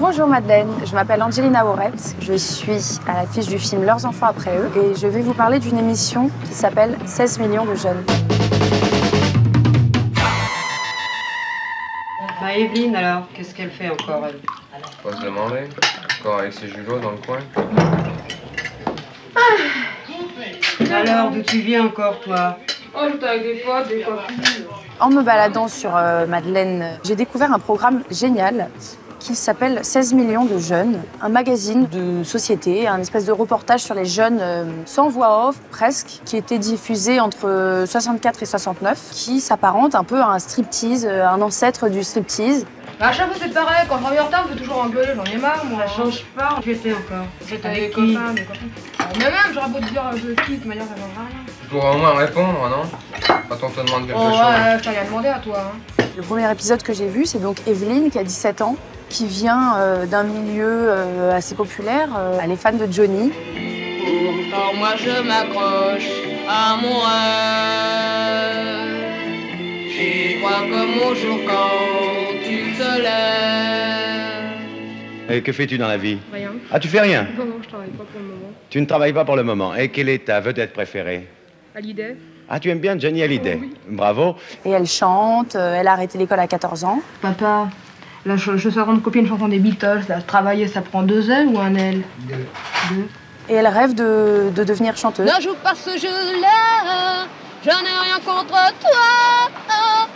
Bonjour Madeleine, je m'appelle Angelina Worrett, je suis à l'affiche du film Leurs enfants après eux et je vais vous parler d'une émission qui s'appelle 16 millions de jeunes. Bah Evelyne alors, qu'est-ce qu'elle fait encore elle? Faut se demander. Encore avec ses julots dans le coin. Alors, d'où tu viens encore toi? Oh, j'étais avec des potes, des copines. En me baladant sur Madeleine, j'ai découvert un programme génial qui s'appelle 16 millions de jeunes, un magazine de société, un espèce de reportage sur les jeunes sans voix off presque, qui était diffusé entre 64 et 69, qui s'apparente un peu à un striptease, un ancêtre du striptease. Bah, à chaque fois c'est pareil, quand je reviens en retard, on fait toujours engueuler, j'en ai marre moi. Ça change pas, tu étais encore. J'étais avec des copains, des copines. Mais même, j'aurais beau te dire je quitte, de toute manière ça changera rien. Tu pourras au moins répondre, non? Quand on te demande quelque Oh chose. ouais, je t'ai rien demandé à toi. Hein. Le premier épisode que j'ai vu, c'est donc Evelyne qui a 17 ans, qui vient d'un milieu assez populaire. Elle est fan de Johnny. Pourtant moi je m'accroche à mon rêve. J'y crois comme au jour quand tu te lèves. Et que fais-tu dans la vie? Rien. Ah, tu fais rien? Non, je travaille pas pour le moment. Tu ne travailles pas pour le moment. Et quelle est ta vedette préférée? À l'idée. Ah, tu aimes bien Johnny Hallyday? Oui. Bravo. Et elle chante, elle a arrêté l'école à 14 ans. Papa, là je sais rendre copier une chanson des Beatles, là, travailler ça prend 2 L ou un L? Deux. Et elle rêve de devenir chanteuse. Ne joue pas ce jeu-là, je n'ai rien contre toi.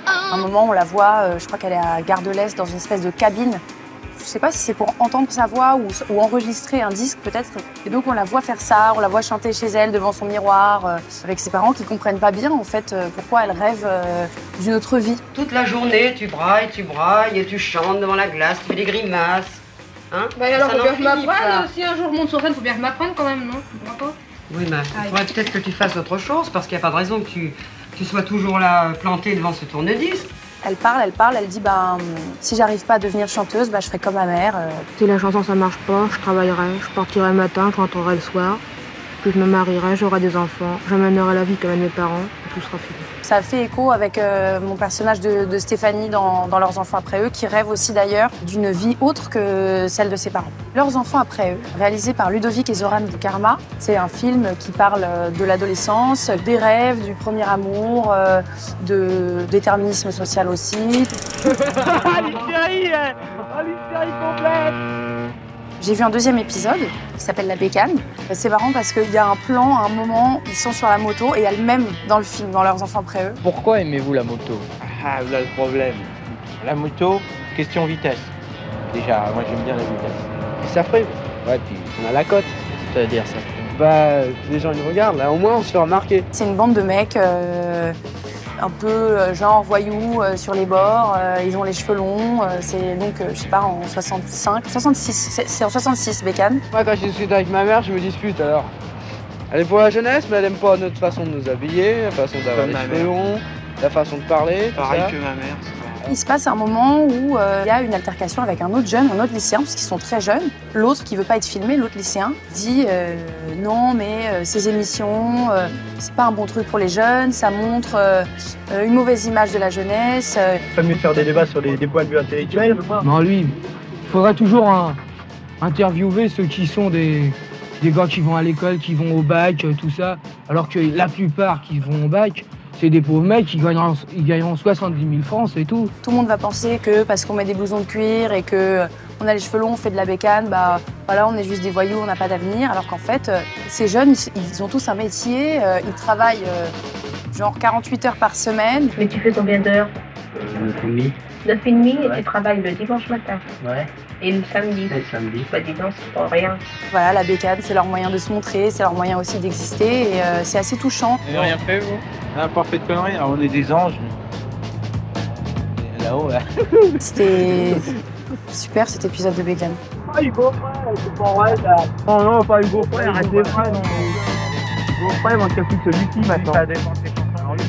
À un moment, on la voit, je crois qu'elle est à Gare de l'Est, dans une espèce de cabine. Je sais pas si c'est pour entendre sa voix ou enregistrer un disque peut-être. Et donc on la voit faire ça, on la voit chanter chez elle devant son miroir, avec ses parents qui comprennent pas bien en fait pourquoi elle rêve d'une autre vie. Toute la journée, tu brailles et tu chantes devant la glace, tu fais des grimaces. Hein? Bah alors, Ça faut n'en bien que je finit pas. m'apprenne. Si un jour je monte sur scène, faut bien que je m'apprenne quand même, non? Tu comprends pas? Oui, mais il faudrait peut-être que tu fasses autre chose parce qu'il n'y a pas de raison que tu sois toujours là planté devant ce tourne-disque. Elle parle, elle dit si j'arrive pas à devenir chanteuse, je ferai comme ma mère. Si la chanson ça marche pas, je travaillerai, je partirai le matin, je rentrerai le soir, puis je me marierai, j'aurai des enfants, j'amènerai la vie comme mes parents, et tout sera fini. Ça fait écho avec mon personnage de Stéphanie dans Leurs enfants après eux, qui rêve aussi d'ailleurs d'une vie autre que celle de ses parents. Leurs enfants après eux, réalisé par Ludovic et Zoran Karma, c'est un film qui parle de l'adolescence, des rêves, du premier amour, de déterminisme social aussi. L'hystérie complète. J'ai vu un deuxième épisode qui s'appelle La Bécane. C'est marrant parce qu'il y a un plan, à un moment, ils sont sur la moto et il y a le même dans le film, dans Leurs enfants après eux. Pourquoi aimez-vous la moto? Ah, là le problème. La moto, question vitesse. Déjà, moi j'aime bien la vitesse. Et ça ferait. Ouais, puis on a la cote, ça veut dire ça. Bah, les gens ils nous regardent, là au moins on se fait remarquer. C'est une bande de mecs un peu genre voyous sur les bords, ils ont les cheveux longs, c'est donc, je sais pas, en 66, c'est en 66, Bécane. Moi quand je discute avec ma mère, je me dispute alors. Elle est pour la jeunesse, mais elle aime pas notre façon de nous habiller, la façon d'avoir les cheveux longs, la façon de parler. Pareil que ma mère. Il se passe un moment où il y a une altercation avec un autre jeune, un autre lycéen, parce qu'ils sont très jeunes. L'autre, qui veut pas être filmé, l'autre lycéen, dit non, mais ces émissions, c'est pas un bon truc pour les jeunes, ça montre une mauvaise image de la jeunesse. Pas mieux de faire des débats sur des points de vue intellectuels. Non, lui, il faudrait toujours interviewer ceux qui sont des gars qui vont à l'école, qui vont au bac, tout ça, alors que la plupart qui vont au bac, c'est des pauvres mecs qui gagneront 70 000 francs, c'est tout. Tout le monde va penser que parce qu'on met des blousons de cuir et qu'on a les cheveux longs, on fait de la bécane, voilà, on est juste des voyous, on n'a pas d'avenir. Alors qu'en fait, ces jeunes, ils ont tous un métier, ils travaillent genre 48 heures par semaine. Mais tu fais combien d'heures? 9,5. 9,5 et Ouais. tu travailles le dimanche matin. Ouais, Et le samedi. et le samedi. Bah dis donc, c'est pas rien. Voilà, la bécane, c'est leur moyen de se montrer, c'est leur moyen aussi d'exister et c'est assez touchant. Vous n'avez rien fait, vous? On n'a pas fait de conneries, alors on est des anges. Et là-haut, là. C'était super cet épisode de bécane. Ah, Hugo Frère, c'est pas vrai ça. Oh non, pas Hugo Frère, arrêtez frère, non. Hugo Frère, on s'occupe de celui-ci maintenant. Ça dépend de tes chansons.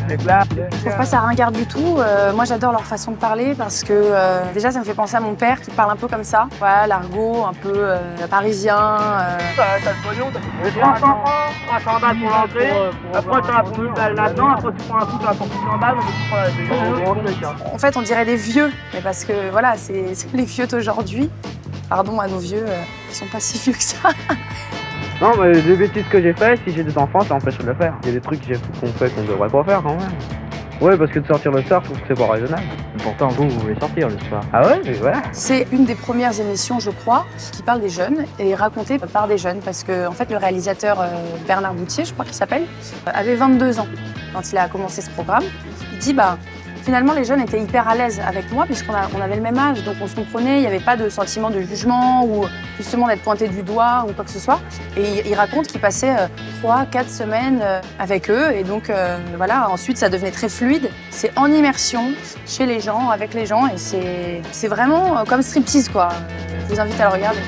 C'est clair. Je trouve pas ça ringarde du tout. Moi, j'adore leur façon de parler parce que déjà, ça me fait penser à mon père qui parle un peu comme ça. Voilà, l'argot un peu parisien. T'as le pognon, t'as 300 francs, 300 balles pour l'entrée. Après, t'en as pour 1000 balles là-dedans. Après, tu prends un coup, t'en as pour 600 balles. Donc, tu prends la En fait, on dirait des vieux, mais parce que voilà, c'est les vieux d'aujourd'hui. Pardon à nos vieux, ils sont pas si vieux que ça. Non, mais les bêtises que j'ai faites, si j'ai des enfants, ça empêche de le faire. Il y a des trucs qu'on fait qu'on devrait pas faire quand même. Ouais, parce que de sortir le soir, je trouve que c'est pas raisonnable. Pourtant, vous voulez sortir le soir. Ah ouais, mais voilà. C'est une des premières émissions, je crois, qui parle des jeunes et racontée par des jeunes. Parce que, en fait, le réalisateur Bernard Boutier, je crois qu'il s'appelle, avait 22 ans quand il a commencé ce programme. Il dit, finalement, les jeunes étaient hyper à l'aise avec moi puisqu'on avait le même âge, donc on se comprenait, il n'y avait pas de sentiment de jugement ou justement d'être pointé du doigt ou quoi que ce soit. Et il raconte qu'il passait 3-4 semaines avec eux et donc voilà, ensuite ça devenait très fluide. C'est en immersion chez les gens, avec les gens et c'est vraiment comme striptease quoi. Je vous invite à le regarder.